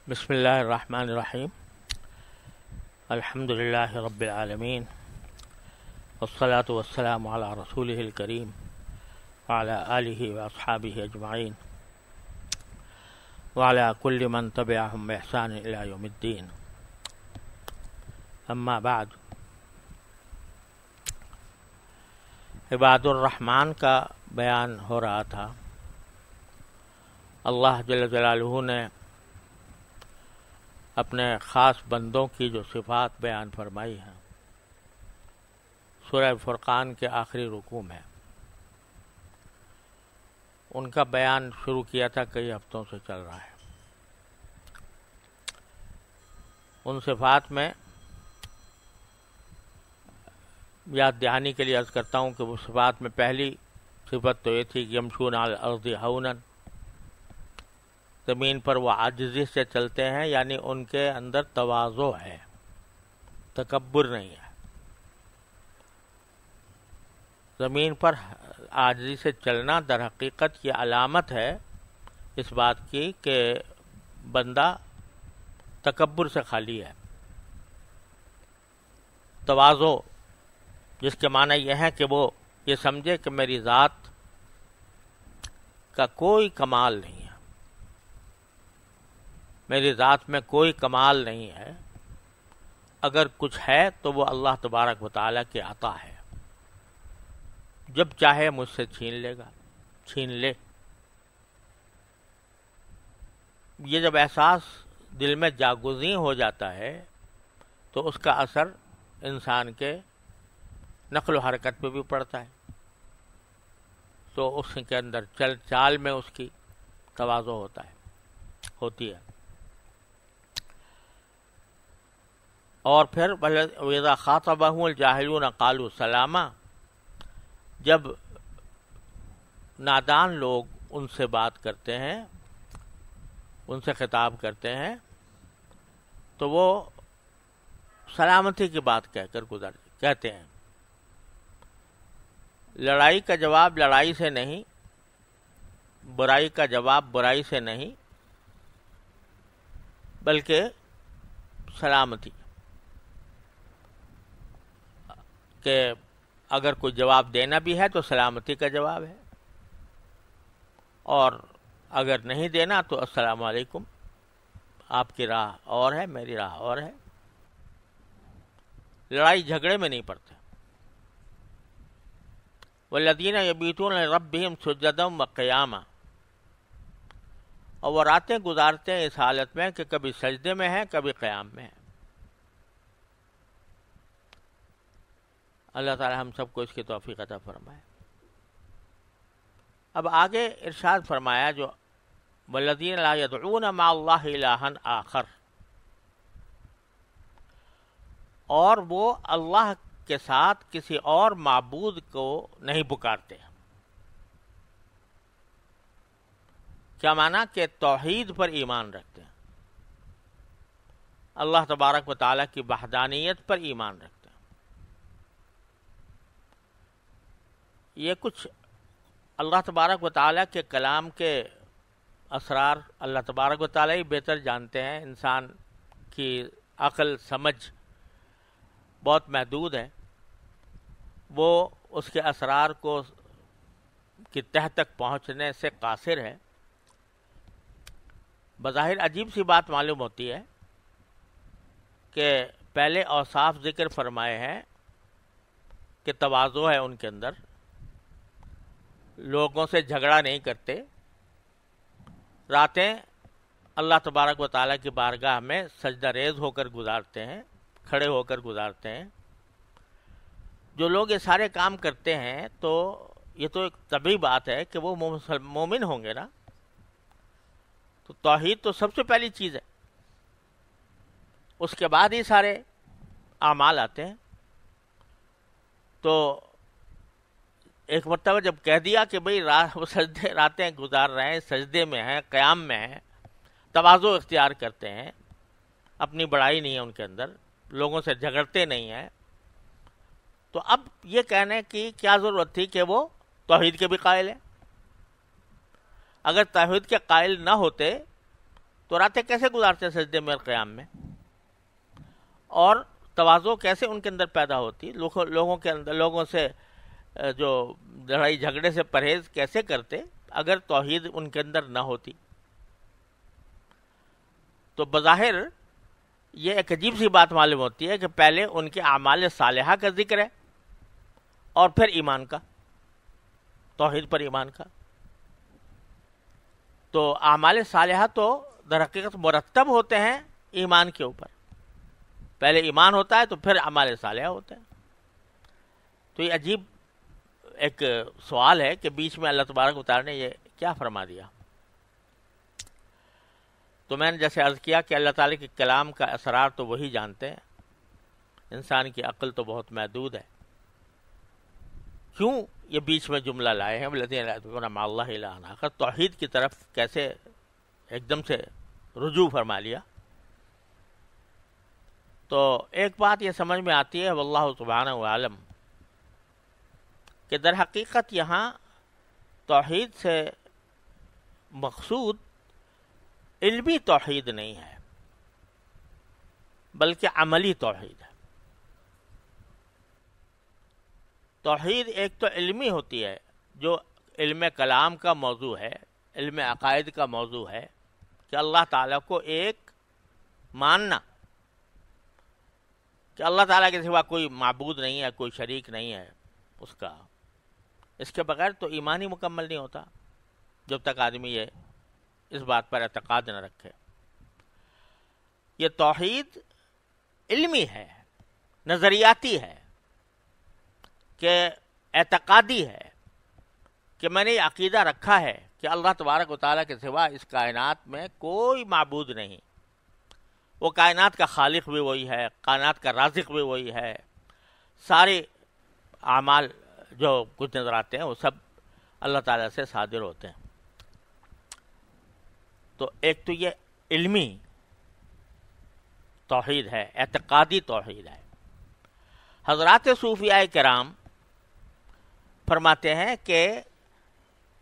بسم اللہ الرحمن الرحیم الحمد للہ رب العالمین والصلاة والسلام علی رسولہ الکریم وعلی آلہ واصحابہ اجمعین وعلی کل من تبعہم بإحسان الی یوم الدین. اما بعد، عباد الرحمن کا بیان ہو رہا تھا. اللہ جل جلالہ نے اپنے خاص بندوں کی جو صفات بیان فرمائی ہیں سورہ فرقان کے آخری رکوع میں، ان کا بیان شروع کیا تھا، کئی ہفتوں سے چل رہا ہے. ان صفات میں یاد دہانی کے لیے عرض کرتا ہوں کہ وہ صفات میں پہلی صفت تو یہ تھی کہ یمشون علی الارض ہونا، زمین پر وہ عاجزی سے چلتے ہیں، یعنی ان کے اندر تواضع ہے، تکبر نہیں ہے. زمین پر عاجزی سے چلنا در حقیقت یہ علامت ہے اس بات کی کہ بندہ تکبر سے خالی ہے. تواضع جس کے معنی یہ ہے کہ وہ یہ سمجھے کہ میری ذات کا کوئی کمال نہیں ہے، میری ذات میں کوئی کمال نہیں ہے، اگر کچھ ہے تو وہ اللہ تبارک و تعالیٰ کی عطا ہے، جب چاہے مجھ سے چھین لے گا، چھین لے. یہ جب احساس دل میں جاگزیں ہو جاتا ہے تو اس کا اثر انسان کے نقل و حرکت پہ بھی پڑتا ہے، تو اس کے اندر چل چال میں اس کی تواضع ہوتی ہے. اور پھر وَإِذَا خَاطَبَهُمُ الْجَاهِلُونَ قَالُوا سَلَامًا، جب نادان لوگ ان سے بات کرتے ہیں، ان سے خطاب کرتے ہیں، تو وہ سلامتی کی بات کہہ کر کہتے ہیں. لڑائی کا جواب لڑائی سے نہیں، برائی کا جواب برائی سے نہیں، بلکہ سلامتی، کہ اگر کوئی جواب دینا بھی ہے تو سلامتی کا جواب ہے، اور اگر نہیں دینا تو السلام علیکم، آپ کی راہ اور ہے، میری راہ اور ہے. لڑائی جھگڑے میں نہیں پڑتے. والذین یبیتون لربہم سجدا وقیاما، اور وہ راتیں گزارتے ہیں اس حالت میں کہ کبھی سجدے میں ہیں، کبھی قیام میں ہیں. اللہ تعالی ہم سب کو اس کی توفیق عطا فرمائے. اب آگے ارشاد فرمایا جو والذین لا یدعون مع اللہ الہا آخر، اور وہ اللہ کے ساتھ کسی اور معبود کو نہیں پکارتے. کیا معنی کہ توحید پر ایمان رکھتے ہیں، اللہ تبارک و تعالیٰ کی وحدانیت پر ایمان رکھتے ہیں. یہ کچھ اللہ تبارک و تعالیٰ کے کلام کے اسرار اللہ تبارک و تعالیٰ ہی بہتر جانتے ہیں. انسان کی عقل سمجھ بہت محدود ہے، وہ اس کے اسرار کو کی تہ تک پہنچنے سے قاصر ہے. بظاہر عجیب سی بات معلوم ہوتی ہے کہ پہلے اوصاف ذکر فرمائے ہیں کہ تواضع ہے ان کے اندر، لوگوں سے جھگڑا نہیں کرتے، راتیں اللہ تبارک و تعالیٰ کی بارگاہ میں سجدہ ریز ہو کر گزارتے ہیں، کھڑے ہو کر گزارتے ہیں. جو لوگ یہ سارے کام کرتے ہیں تو یہ تو ایک طبیعی بات ہے کہ وہ مومن ہوں گے نا. تو توحید تو سب سے پہلی چیز ہے، اس کے بعد ہی سارے اعمال آتے ہیں. تو ایک مرتبہ جب کہہ دیا کہ بھئی وہ سجدے راتیں گزار رہے ہیں، سجدے میں ہیں، قیام میں ہیں، تواضع اختیار کرتے ہیں، اپنی بڑائی نہیں ہے ان کے اندر، لوگوں سے جھگڑتے نہیں ہیں، تو اب یہ کہنے کی کیا ضرورت تھی کہ وہ توحید کے بھی قائل ہیں. اگر توحید کے قائل نہ ہوتے تو راتیں کیسے گزارتے سجدے میں اور قیام میں، اور تواضع کیسے ان کے اندر پیدا ہوتی، لوگوں کے اندر، لوگوں سے جو لڑائی جھگڑے سے پرہیز کیسے کرتے اگر توحید ان کے اندر نہ ہوتی. تو بظاہر یہ ایک عجیب سی بات معلوم ہوتی ہے کہ پہلے ان کے اعمال صالحہ کا ذکر ہے اور پھر ایمان کا، توحید پر ایمان کا. تو اعمال صالحہ تو در حقیقت مرتب ہوتے ہیں ایمان کے اوپر، پہلے ایمان ہوتا ہے تو پھر اعمال صالحہ ہوتے ہیں. تو یہ عجیب ایک سوال ہے کہ بیچ میں اللہ تبارک و تعالی نے یہ کیا فرما دیا. تو میں نے جیسے عرض کیا کہ اللہ تعالیٰ کے کلام کا اسرار تو وہی جانتے ہیں، انسان کی عقل تو بہت محدود ہے. کیوں یہ بیچ میں جملہ لائے ہیں الذین لا یدعون مع اللہ الہا آخر، توحید کی طرف کیسے ایک دم سے رجوع فرما لیا؟ تو ایک بات یہ سمجھ میں آتی ہے واللہ سبحانہ وعالم کہ در حقیقت یہاں توحید سے مقصود علمی توحید نہیں ہے بلکہ عملی توحید ہے. توحید ایک تو علمی ہوتی ہے جو علم کلام کا موضوع ہے، علم عقائد کا موضوع ہے کہ اللہ تعالیٰ کو ایک ماننا کہ اللہ تعالیٰ کے سوا کوئی معبود نہیں ہے، کوئی شریک نہیں ہے اس کا. اس کے بغیر تو ایمان ہی مکمل نہیں ہوتا جب تک آدمی یہ اس بات پر اعتقاد نہ رکھے. یہ توحید علمی ہے، نظریاتی ہے، کہ اعتقادی ہے کہ میں نے یہ عقیدہ رکھا ہے کہ اللہ تبارک و تعالیٰ کے سوا اس کائنات میں کوئی معبود نہیں. وہ کائنات کا خالق بھی وہی ہے، کائنات کا رازق بھی وہی ہے، سارے اعمال جو کچھ نظر آتے ہیں وہ سب اللہ تعالیٰ سے صادر ہوتے ہیں. تو ایک تو یہ علمی توحید ہے، اعتقادی توحید ہے. حضرات صوفیاء کرام فرماتے ہیں کہ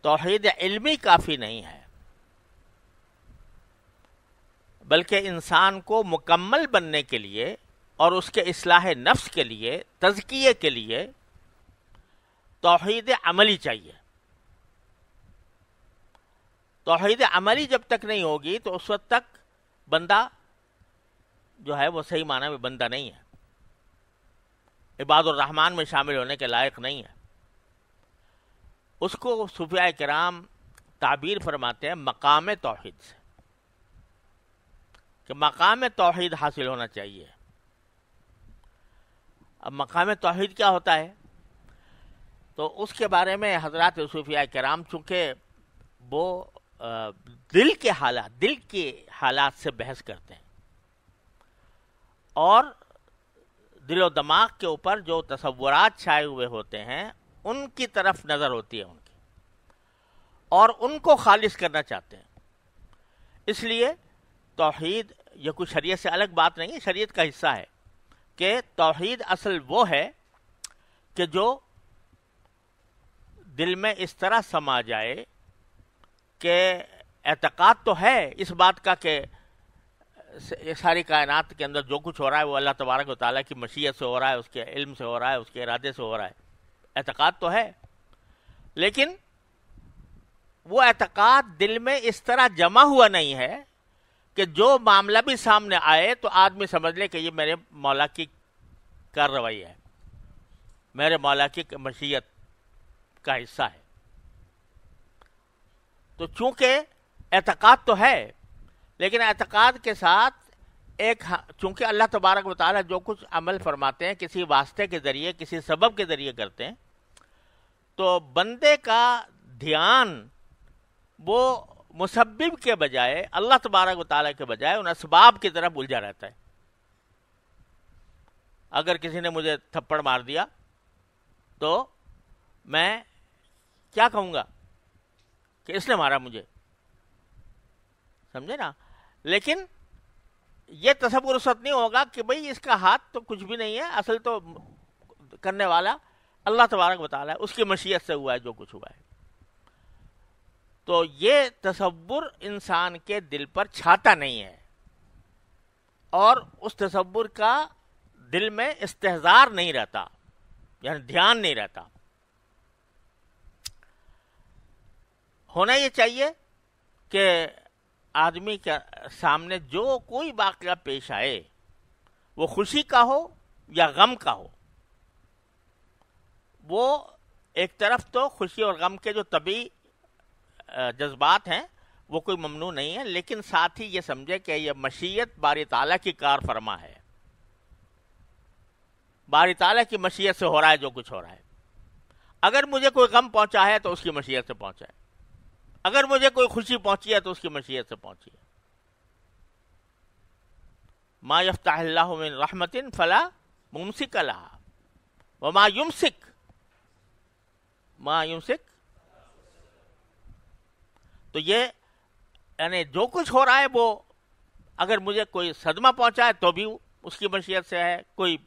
توحید علمی کافی نہیں ہے بلکہ انسان کو مکمل بننے کے لیے اور اس کے اصلاح نفس کے لیے، تزکیے کے لیے توحید عملی چاہیے. توحید عملی جب تک نہیں ہوگی تو اس وقت تک بندہ جو ہے وہ صحیح معنی میں بندہ نہیں ہے، عباد الرحمن میں شامل ہونے کے لائق نہیں ہے. اس کو صوفیاء کرام تعبیر فرماتے ہیں مقام توحید سے، کہ مقام توحید حاصل ہونا چاہیے. اب مقام توحید کیا ہوتا ہے؟ تو اس کے بارے میں حضرات صوفیاء کرام چونکہ وہ دل کے حالات سے بحث کرتے ہیں اور دل و دماغ کے اوپر جو تصورات چھائے ہوئے ہوتے ہیں ان کی طرف نظر ہوتی ہے ان کی، اور ان کو خالص کرنا چاہتے ہیں. اس لیے توحید یہ کوئی شریعت سے الگ بات نہیں ہے، شریعت کا حصہ ہے کہ توحید اصل وہ ہے کہ جو دل میں اس طرح سما جائے کہ اعتقاد تو ہے اس بات کا کہ ساری کائنات کے اندر جو کچھ ہو رہا ہے وہ اللہ تبارک و تعالیٰ کی مشیت سے ہو رہا ہے، اس کے علم سے ہو رہا ہے، اس کے ارادے سے ہو رہا ہے. اعتقاد تو ہے، لیکن وہ اعتقاد دل میں اس طرح جمع ہوا نہیں ہے کہ جو معاملہ بھی سامنے آئے تو آدمی سمجھ لے کہ یہ میرے مولا کی کارروائی ہے، میرے مولا کی مشیت کا حصہ ہے. تو چونکہ اعتقاد تو ہے لیکن اعتقاد کے ساتھ چونکہ اللہ تبارک و تعالیٰ جو کچھ عمل فرماتے ہیں کسی واسطے کے ذریعے، کسی سبب کے ذریعے کرتے ہیں، تو بندے کا دھیان وہ مسبب کے بجائے، اللہ تبارک و تعالیٰ کے بجائے ان اسباب کی طرف الجھا رہتا ہے. اگر کسی نے مجھے تھپڑ مار دیا تو میں کیا کہوں گا کہ اس نے مارا مجھے، سمجھے نا؟ لیکن یہ تصور اس وقت نہیں ہوگا کہ بھئی اس کا ہاتھ تو کچھ بھی نہیں ہے، اصل تو کرنے والا اللہ تبارک و تعالیٰ ہے، اس کی مشیت سے ہوا ہے جو کچھ ہوا ہے. تو یہ تصور انسان کے دل پر چھاتا نہیں ہے، اور اس تصور کا دل میں استحضار نہیں رہتا، یعنی دھیان نہیں رہتا۔ ہونا یہ چاہیے کہ آدمی کے سامنے جو کوئی واقعہ پیش آئے، وہ خوشی کا ہو یا غم کا ہو، وہ ایک طرف تو خوشی اور غم کے جو طبعی جذبات ہیں وہ کوئی ممنوع نہیں ہے، لیکن ساتھ ہی یہ سمجھے کہ یہ مشیت باری تعالیٰ کی کار فرما ہے، باری تعالیٰ کی مشیت سے ہو رہا ہے جو کچھ ہو رہا ہے۔ اگر مجھے کوئی غم پہنچا ہے تو اس کی مشیت سے پہنچا ہے، اگر مجھے کوئی خوشی پہنچی ہے تو اس کی مشیت سے پہنچی ہے۔ ما یفتح اللہ من رحمت فلا ممسک لہا وما یمسک تو یہ یعنی جو کچھ ہو رہا ہے وہ اگر مجھے کوئی صدمہ پہنچا ہے تو بھی اس کی مشیت سے ہے، کوئی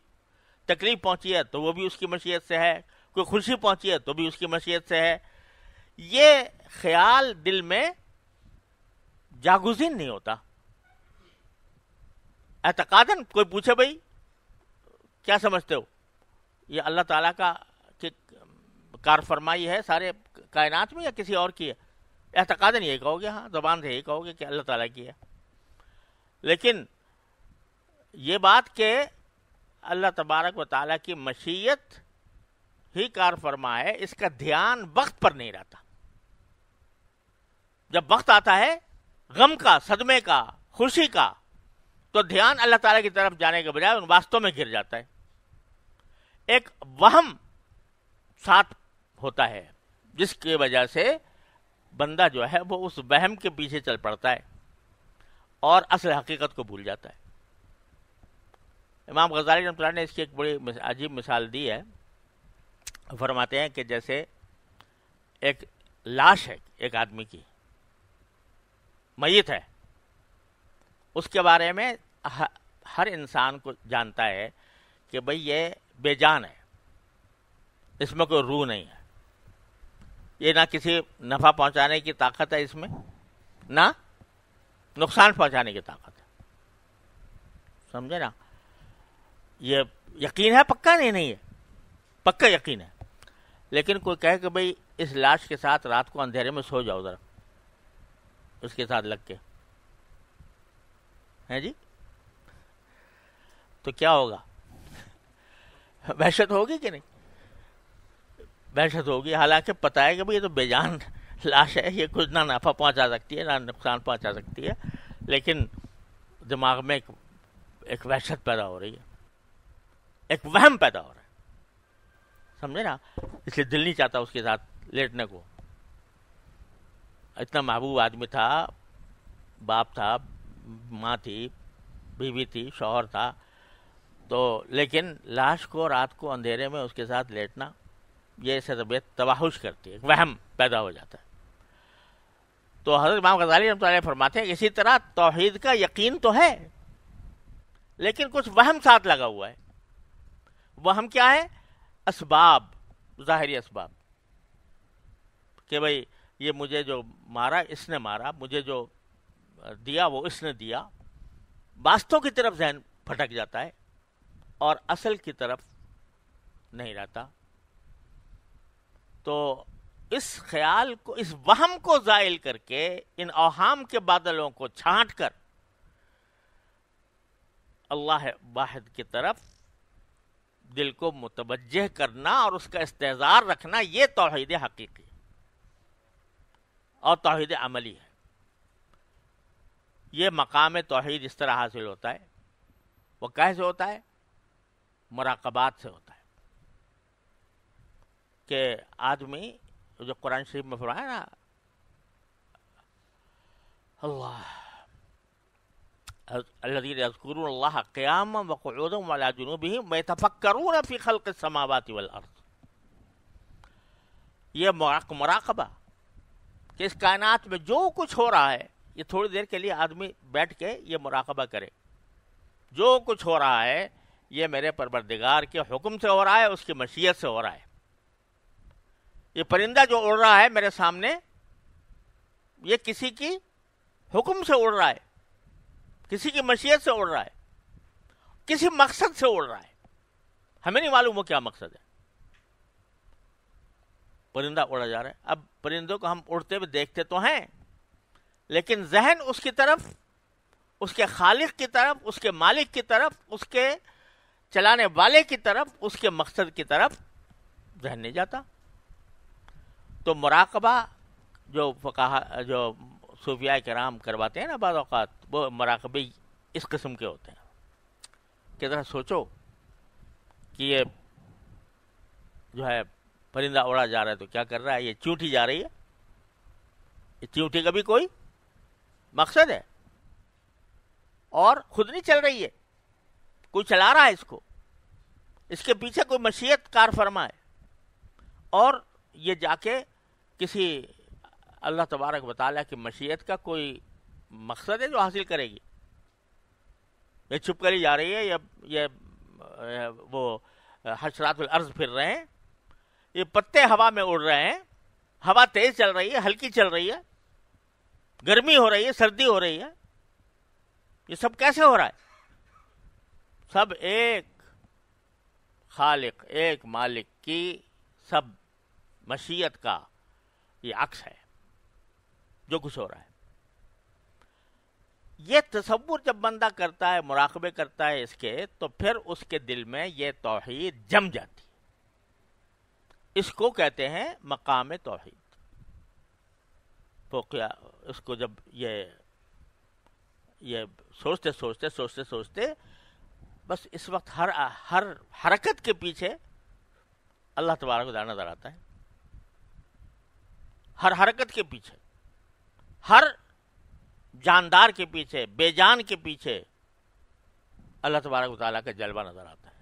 تکلیف پہنچی ہے تو وہ بھی اس کی مشیت سے ہے، کوئی خوشی پہنچی ہے تو بھی اس کی مشیت سے ہے۔ یہ خیال دل میں جاگزین نہیں ہوتا۔ اعتقاداً کوئی پوچھے بھائی کیا سمجھتے ہو، یہ اللہ تعالیٰ کا کار فرمائی ہے سارے کائنات میں یا کسی اور کی ہے؟ اعتقاداً یہی کہو گے، ہاں زبان سے یہی کہو گے کہ اللہ تعالیٰ کی ہے۔ لیکن یہ بات کہ اللہ تبارک و تعالیٰ کی مشیت ہی کار فرما ہے، اس کا دھیان وقت پر نہیں رہتا۔ جب وقت آتا ہے غم کا، صدمے کا، خوشی کا، تو دھیان اللہ تعالیٰ کی طرف جانے کے بجائے ان واسطوں میں گر جاتا ہے۔ ایک وہم ساتھ ہوتا ہے جس کی وجہ سے بندہ جو ہے وہ اس وہم کے پیچھے چل پڑتا ہے اور اصل حقیقت کو بھول جاتا ہے۔ امام غزالی رحمۃ اللہ نے اس کی ایک بڑی عجیب مثال دی ہے۔ فرماتے ہیں کہ جیسے ایک لاش ہے ایک آدمی کی، میت ہے، اس کے بارے میں ہر انسان کو جانتا ہے کہ بھئی یہ بے جان ہے، اس میں کوئی روح نہیں ہے، یہ نہ کسی نفع پہنچانے کی طاقت ہے اس میں، نہ نقصان پہنچانے کی طاقت ہے۔ سمجھے نا؟ یہ یقین ہے، پکا نہیں ہے، پکا یقین ہے۔ لیکن کوئی کہے کہ بھئی اس لاش کے ساتھ رات کو اندھیرے میں سو جاؤ ذرا، اس کے ساتھ لگ کے، ہے جی، تو کیا ہوگا؟ وحشت ہوگی کہ نہیں؟ وحشت ہوگی، حالانکہ پتہ ہے کہ بھئی یہ تو بے جان لاش ہے، یہ کچھ نہ نفع پہنچا سکتی ہے نہ نقصان پہنچا سکتی ہے، لیکن دماغ میں ایک وحشت پیدا ہو رہی ہے، ایک وہم پیدا ہو رہا ہے۔ سمجھے نا؟ اس لیے دل نہیں چاہتا اس کے ساتھ لیٹنے کو۔ اتنا محبوب آدمی تھا، باپ تھا، ماں تھی، بیوی تھی، شوہر تھا، تو لیکن لاش کو رات کو اندھیرے میں اس کے ساتھ لیٹنا، یہ اسے طبیعت تباہش کرتی ہے، ایک وہم پیدا ہو جاتا ہے۔ تو حضرت امام غزالی رحمۃ اللہ علیہ فرماتے ہیں اسی طرح توحید کا یقین تو ہے لیکن کچھ وہم ساتھ لگا ہوا ہے۔ وہم کیا ہے؟ اسباب، ظاہری اسباب، کہ بھئی یہ مجھے جو مارا اس نے مارا، مجھے جو دیا وہ اس نے دیا، واستوں کی طرف ذہن پھٹک جاتا ہے اور اصل کی طرف نہیں رہتا۔ تو اس خیال کو، اس وہم کو زائل کر کے، ان اوہام کے بادلوں کو چھانٹ کر اللہ واحد کی طرف دل کو متوجہ کرنا اور اس کا استحضار رکھنا، یہ توحید حقیقی اور توحید عملی ہے۔ یہ مقام توحید اس طرح حاصل ہوتا ہے، وہ کیسے ہوتا ہے؟ مراقبات سے ہوتا ہے۔ کہ آدمی جو قرآن شریف میں فرمایا نا، اللہ الذین یذکرون اللہ قیاما وقعودا وعلی جنوبہم ویتفکرون فی خلق السماوات والارض، یہ مراقبہ کہ اس کائنات میں جو کچھ ہو رہا ہے، یہ تھوڑی دیر کے لیے آدمی بیٹھ کے یہ مراقبہ کرے، جو کچھ ہو رہا ہے یہ میرے پروردگار کے حکم سے ہو رہا ہے، اس کی مشیت سے ہو رہا ہے۔ یہ پرندہ جو اڑ رہا ہے میرے سامنے، یہ کسی کی حکم سے اڑ رہا ہے، کسی کی مشیت سے اڑ رہا ہے، کسی مقصد سے اڑ رہا ہے، ہمیں نہیں معلوم وہ کیا مقصد ہے، پرندہ اڑا جا رہا ہے۔ اب پرندوں کو ہم اڑتے ہوئے دیکھتے تو ہیں، لیکن ذہن اس کی طرف، اس کے خالق کی طرف، اس کے مالک کی طرف، اس کے چلانے والے کی طرف، اس کے مقصد کی طرف ذہن نہیں جاتا۔ تو مراقبہ جو فقہا، جو صوفیاء کرام کرواتے ہیں نا بعض اوقات، وہ مراقبے اس قسم کے ہوتے ہیں کہ ذرا سوچو کہ یہ جو ہے پرندہ اڑا جا رہا ہے تو کیا کر رہا ہے، یہ چونٹی جا رہی ہے، یہ چونٹی کا بھی کوئی مقصد ہے اور خود نہیں چل رہی ہے، کوئی چلا رہا ہے اس کو، اس کے پیچھے کوئی مشیت کار فرما ہے، اور یہ جا کے کسی اللہ تبارک و تعالیٰ کی مشیت کا کوئی مقصد ہے جو حاصل کرے گی۔ یہ چھپ کر ہی جا رہی ہے، یہ وہ حشرات الارض پھر رہے ہیں، یہ پتے ہوا میں اڑ رہے ہیں، ہوا تیز چل رہی ہے، ہلکی چل رہی ہے، گرمی ہو رہی ہے، سردی ہو رہی ہے، یہ سب کیسے ہو رہا ہے؟ سب ایک خالق، ایک مالک کی سب مشیت کا یہ عکس ہے جو کچھ ہو رہا ہے۔ یہ تصور جب بندہ کرتا ہے، مراقبے کرتا ہے اس کے، تو پھر اس کے دل میں یہ توحید جم جاتی ہے۔ اس کو کہتے ہیں مقام توحید۔ تو کیا اس کو جب یہ سوچتے بس اس وقت ہر حرکت کے پیچھے اللہ تبارک و تعالیٰ نظر آتا ہے، ہر حرکت کے پیچھے، ہر جاندار کے پیچھے، بے جان کے پیچھے اللہ تبارک و تعالیٰ کا جلوہ نظر آتا ہے،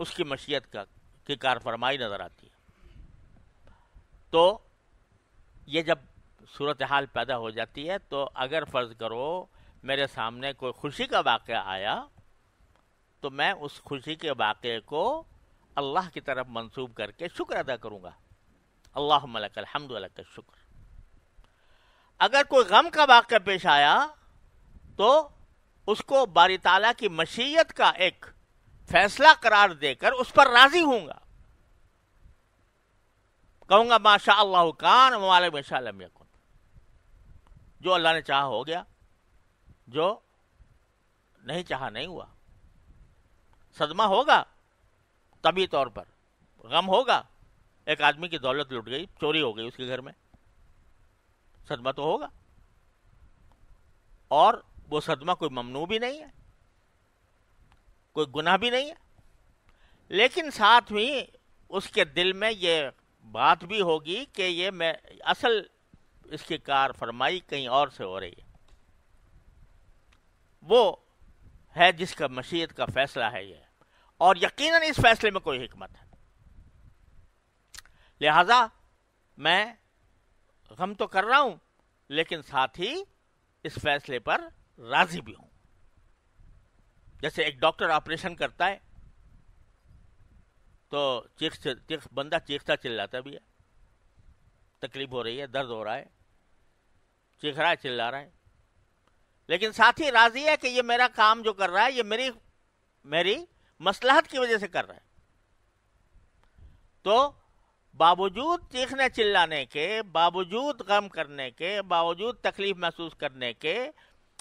اس کی مشیت کی کار فرمائی نظر آتی ہے۔ تو یہ جب صورتحال پیدا ہو جاتی ہے، تو اگر فرض کرو میرے سامنے کوئی خوشی کا واقعہ آیا تو میں اس خوشی کے واقعے کو اللہ کی طرف منسوب کر کے شکر ادا کروں گا، اللہم لک الحمد و لک الشکر۔ اگر کوئی غم کا واقعہ پیش آیا تو اس کو باری تعالیٰ کی مشیت کا ایک فیصلہ قرار دے کر اس پر راضی ہوں گا، کہوں گا ما شاء اللہ کان وما لم یشاء لم یکن، جو اللہ نے چاہا ہو گیا، جو نہیں چاہا نہیں ہوا۔ صدمہ ہوگا طبی طور پر، غم ہوگا، ایک آدمی کی دولت لٹ گئی، چوری ہو گئی اس کے گھر میں، صدمہ تو ہوگا، اور وہ صدمہ کوئی ممنوع بھی نہیں ہے، کوئی گناہ بھی نہیں ہے، لیکن ساتھ ہی اس کے دل میں یہ بات بھی ہوگی کہ یہ میں اصل اس کی کار فرمائی کہیں اور سے ہو رہی ہے، وہ ہے جس کا مشیت کا فیصلہ ہے یہ، اور یقیناً اس فیصلے میں کوئی حکمت ہے۔ لہذا میں غم تو کر رہا ہوں، لیکن ساتھ ہی اس فیصلے پر راضی بھی ہوں۔ جیسے ایک ڈاکٹر آپریشن کرتا ہے تو بندہ چیختا چلاتا بھی ہے، تکلیف ہو رہی ہے، درد ہو رہا ہے، چیخ رہا ہے، چلا رہا ہے، لیکن ساتھ ہی راضی ہے کہ یہ میرا کام جو کر رہا ہے یہ میری مصلحت کی وجہ سے کر رہا ہے۔ تو باوجود چیخنے چلانے کے، باوجود غم کرنے کے، باوجود تکلیف محسوس کرنے کے،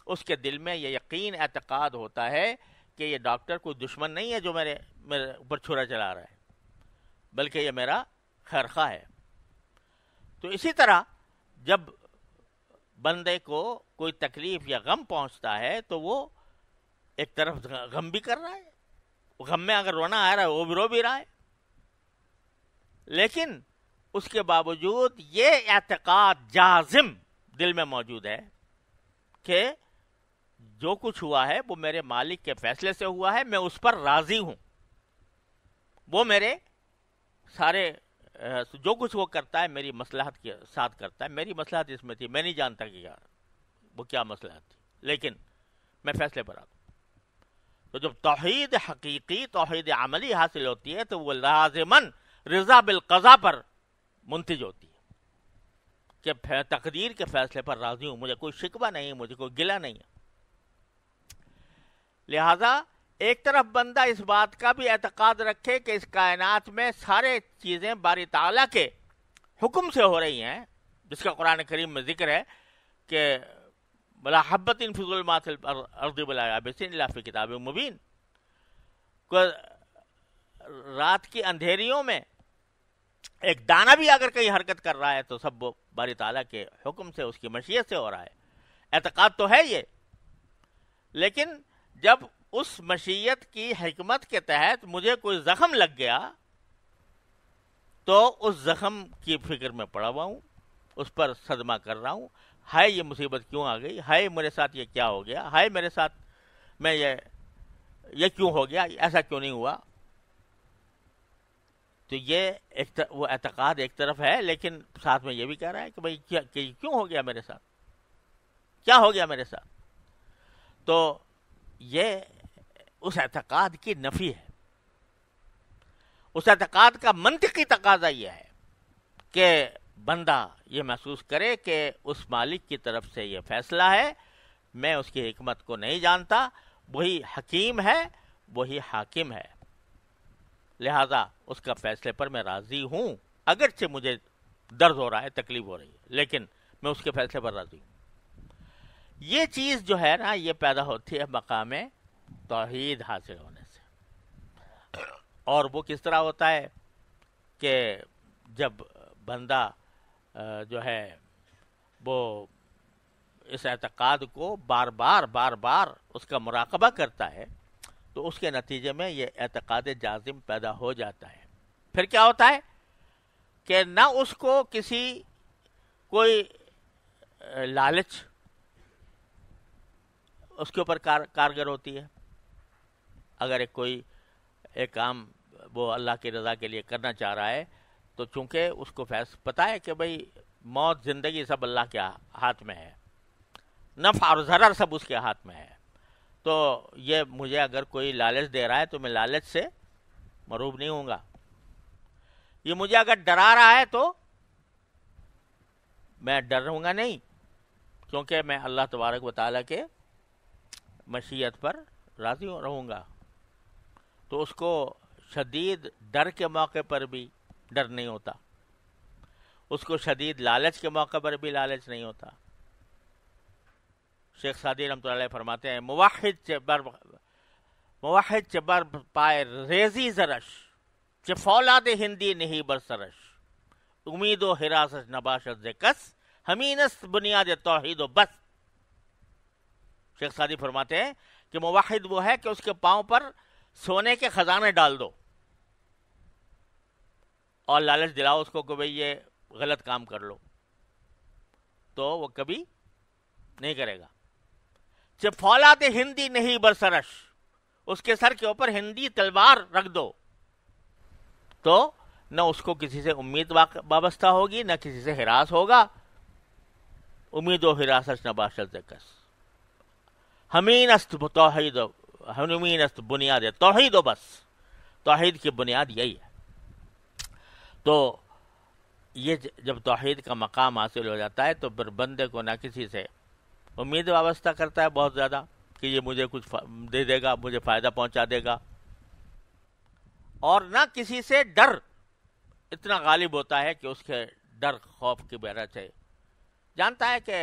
اس کے دل میں یہ یقین اعتقاد ہوتا ہے کہ یہ ڈاکٹر کوئی دشمن نہیں ہے جو میرے اوپر چھرا چلا رہا ہے، بلکہ یہ میرا خیرخواہ ہے۔ تو اسی طرح جب بندے کو کوئی تکلیف یا غم پہنچتا ہے تو وہ ایک طرف غم بھی کر رہا ہے، غم میں اگر رونا آ رہا ہے وہ بھی رو بھی رہا ہے، لیکن اس کے باوجود یہ اعتقاد جازم دل میں موجود ہے کہ جو کچھ ہوا ہے وہ میرے مالک کے فیصلے سے ہوا ہے، میں اس پر راضی ہوں، وہ میرے سارے جو کچھ وہ کرتا ہے میری مصلحت کے ساتھ کرتا ہے، میری مصلحت اس میں تھی، میں نہیں جانتا کہ یار وہ کیا مصلحت تھی، لیکن میں فیصلے پر آتا ہوں۔ تو جب توحید حقیقی، توحید عملی حاصل ہوتی ہے تو وہ لازماً رضا بالقضاء پر منتج ہوتی ہے، کہ تقدیر کے فیصلے پر راضی ہوں، مجھے کوئی شکوہ نہیں، مجھے کوئی گلہ نہیں ہے۔ لہذا ایک طرف بندہ اس بات کا بھی اعتقاد رکھے کہ اس کائنات میں سارے چیزیں باری تعالیٰ کے حکم سے ہو رہی ہیں، جس کا قرآن کریم میں ذکر ہے کہ بلا حبۃ فی ظلمات الارض ولا یابس الا فی کتاب مبین، رات کی اندھیریوں میں ایک دانہ بھی اگر کہیں حرکت کر رہا ہے تو سب وہ باری تعالیٰ کے حکم سے، اس کی مشیت سے ہو رہا ہے۔ اعتقاد تو ہے یہ، لیکن جب اس مشیت کی حکمت کے تحت مجھے کوئی زخم لگ گیا تو اس زخم کی فکر میں پڑا ہوا ہوں، اس پر صدمہ کر رہا ہوں، ہائے یہ مصیبت کیوں آ گئی، ہائے میرے ساتھ یہ کیا ہو گیا، ہائے میرے ساتھ میں یہ کیوں ہو گیا، ایسا کیوں نہیں ہوا۔ تو یہ وہ اعتقاد ایک طرف ہے، لیکن ساتھ میں یہ بھی کہہ رہا ہے کہ بھائی کیوں ہو گیا میرے ساتھ، کیا ہو گیا میرے ساتھ۔ تو یہ اس اعتقاد کی نفی ہے۔ اس اعتقاد کا منطقی تقاضا یہ ہے کہ بندہ یہ محسوس کرے کہ اس مالک کی طرف سے یہ فیصلہ ہے، میں اس کی حکمت کو نہیں جانتا، وہی حکیم ہے، وہی حاکم ہے، لہذا اس کا فیصلے پر میں راضی ہوں، اگرچہ مجھے درد ہو رہا ہے، تکلیف ہو رہی ہے، لیکن میں اس کے فیصلے پر راضی ہوں۔ یہ چیز جو ہے نا، یہ پیدا ہوتی ہے مقام توحید حاصل ہونے سے۔ اور وہ کس طرح ہوتا ہے کہ جب بندہ جو ہے وہ اس اعتقاد کو بار بار اس کا مراقبہ کرتا ہے، تو اس کے نتیجے میں یہ اعتقاد جازم پیدا ہو جاتا ہے۔ پھر کیا ہوتا ہے کہ نہ اس کو کوئی لالچ اس کے اوپر کارگر ہوتی ہے۔ اگر ایک کام وہ اللہ کی رضا کے لیے کرنا چاہ رہا ہے، تو چونکہ اس کو پتا ہے کہ بھئی موت زندگی سب اللہ کے ہاتھ میں ہے، نفع اور ضرر سب اس کے ہاتھ میں ہے، تو یہ مجھے اگر کوئی لالچ دے رہا ہے تو میں لالچ سے مروب نہیں ہوں گا۔ یہ مجھے اگر ڈرا رہا ہے تو میں ڈروں گا نہیں، کیونکہ میں اللہ تبارک و تعالیٰ کے مشیت پر راضی رہوں گا۔ تو اس کو شدید ڈر کے موقع پر بھی ڈر نہیں ہوتا، اس کو شدید لالچ کے موقع پر بھی لالچ نہیں ہوتا۔ شیخ سعدی رحمۃ اللہ علیہ فرماتے ہیں، موحد چبر پائے ریزی زرش چه فولاد ہندی نہیں برسرش امید و حراست نباشت ز کس ہمین است بنیاد توحید و بس۔ شیخ سعدی فرماتے ہیں کہ موحد وہ ہے کہ اس کے پاؤں پر سونے کے خزانے ڈال دو اور لالچ دلاؤ اس کو کہ بھئی یہ غلط کام کر لو، تو وہ کبھی نہیں کرے گا۔ چه فولاد ہندی نہیں برسرش، اس کے سر کے اوپر ہندی تلوار رکھ دو تو نہ اس کو کسی سے امید وابستہ ہوگی، نہ کسی سے ہراس ہوگا۔ امید و حراست نباشت کس ہمین است توحید، ہمین است بنیاد توحید و بس، توحید کی بنیاد یہی ہے۔ تو یہ جب توحید کا مقام حاصل ہو جاتا ہے تو پھر بندے کو نہ کسی سے امید وابستہ کرتا ہے بہت زیادہ کہ یہ مجھے کچھ دے دے گا، مجھے فائدہ پہنچا دے گا، اور نہ کسی سے ڈر اتنا غالب ہوتا ہے کہ اس کے ڈر خوف کی وجہ سے جانتا ہے کہ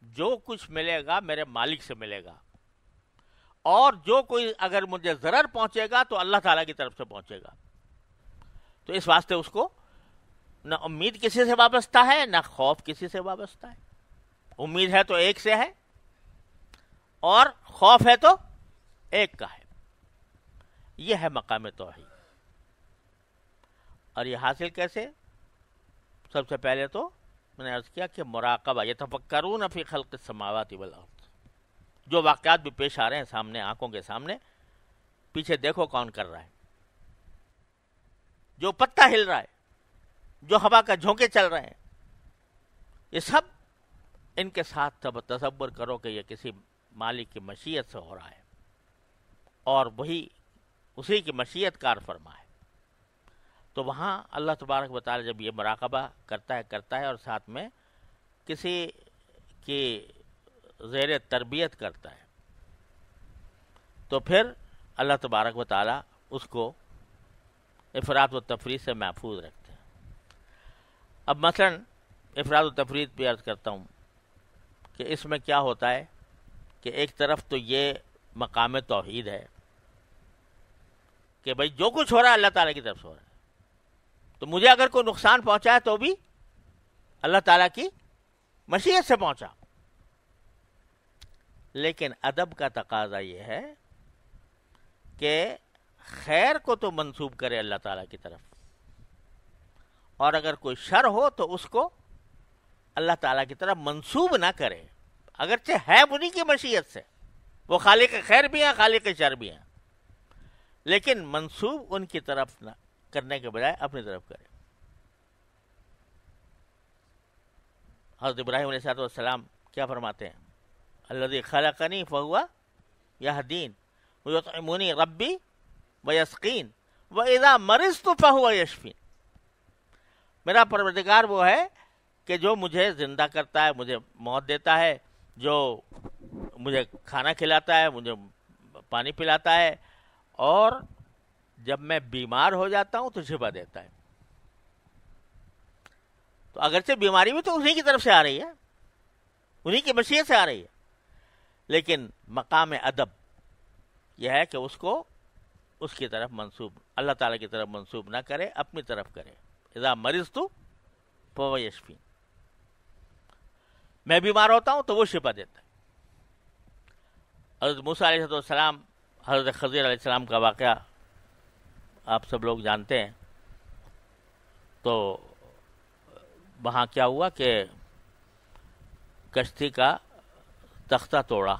جو کچھ ملے گا میرے مالک سے ملے گا، اور جو کوئی اگر مجھے ضرر پہنچے گا تو اللہ تعالیٰ کی طرف سے پہنچے گا۔ تو اس واسطے اس کو نہ امید کسی سے وابستہ ہے، نہ خوف کسی سے وابستہ ہے۔ امید ہے تو ایک سے ہے، اور خوف ہے تو ایک کا ہے۔ یہ ہے مقام توحید۔ اور یہ حاصل کیسے؟ سب سے پہلے تو میں نے عرض کیا کہ مراقبہ، یتفکرون فی خلق السماوات والارض، جو واقعات بھی پیش آ رہے ہیں سامنے، آنکھوں کے سامنے، پیچھے دیکھو کون کر رہا ہے، جو پتا ہل رہا ہے، جو ہوا کا جھونکے چل رہے ہیں، یہ سب ان کے ساتھ تصور کرو کہ یہ کسی مالک کی مشیت سے ہو رہا ہے، اور وہی اسی کی مشیت کار فرما ہے۔ تو وہاں اللہ تبارک و تعالی جب یہ مراقبہ کرتا ہے اور ساتھ میں کسی کی زیر تربیت کرتا ہے تو پھر اللہ تبارک و تعالیٰ اس کو افراط و تفریط سے محفوظ رکھتے ہیں. اب مثلا افراط و تفریط بھی عرض کرتا ہوں کہ اس میں کیا ہوتا ہے کہ ایک طرف تو یہ مقام توحید ہے کہ بھئی جو کچھ ہو رہا ہے اللہ تعالیٰ کی طرف سے ہو رہا ہے، تو مجھے اگر کوئی نقصان پہنچا ہے تو بھی اللہ تعالیٰ کی مشیت سے پہنچا. لیکن ادب کا تقاضا یہ ہے کہ خیر کو تو منسوب کرے اللہ تعالیٰ کی طرف، اور اگر کوئی شر ہو تو اس کو اللہ تعالیٰ کی طرف منسوب نہ کرے، اگرچہ ہے انہی کی مشیت سے، وہ خالق خیر بھی ہیں خالق شر بھی ہیں، لیکن منسوب ان کی طرف نہ کرنے کے بجائے اپنی طرف کرے. حضرت ابراہیم علیہ السلام کیا فرماتے ہیں؟ الذی خلقنی فہو یہدین ویطعمنی ربی ویسقین واذا مرضت فہو یشفین. میرا پروردگار وہ ہے کہ جو مجھے زندہ کرتا ہے، مجھے موت دیتا ہے، جو مجھے کھانا کھلاتا ہے، مجھے پانی پلاتا ہے، اور جب میں بیمار ہو جاتا ہوں تو شفا دیتا ہے. تو اگرچہ بیماری بھی تو انہی کی طرف سے آ رہی ہے، انہی کی مشیت سے آ رہی ہے، لیکن مقام ادب یہ ہے کہ اس کو اس کی طرف منسوب، اللہ تعالیٰ کی طرف منسوب نہ کرے، اپنی طرف کرے. اذا مرضت فہو یشفین، میں بیمار ہوتا ہوں تو وہ شفا دیتا ہے. حضرت موسیٰ علیہ السلام، حضرت خضر علیہ السلام کا واقعہ آپ سب لوگ جانتے ہیں. تو وہاں کیا ہوا کہ کشتی کا تختہ توڑا.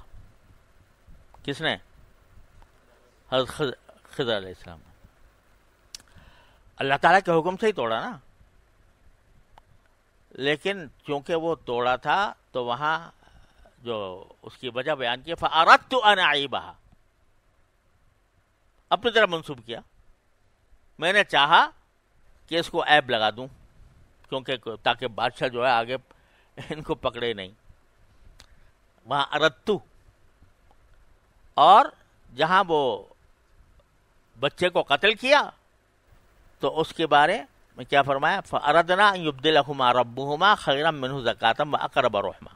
کس نے؟ حضرت خضر علیہ السلام نے. اللہ تعالیٰ کے حکم سے ہی توڑا نا، لیکن چونکہ وہ توڑا تھا تو وہاں جو اس کی وجہ بیان کی، فَأَرَدْتُ أَنْ أَعِيبَهَا، اپنی طرف منسوب کیا، میں نے چاہا کہ اس کو عیب لگا دوں، کیونکہ تاکہ بادشاہ جو ہے آگے ان کو پکڑے نہیں. وہاں اردتو. اور جہاں وہ بچے کو قتل کیا تو اس کے بارے میں کیا فرمایا؟ فَأَرَدْنَا أَن يُبْدِلَهُمَا رَبُّهُمَا خَيْرًا مِّنْهُ زَكَاةً وَأَقْرَبَ رُحْمًا.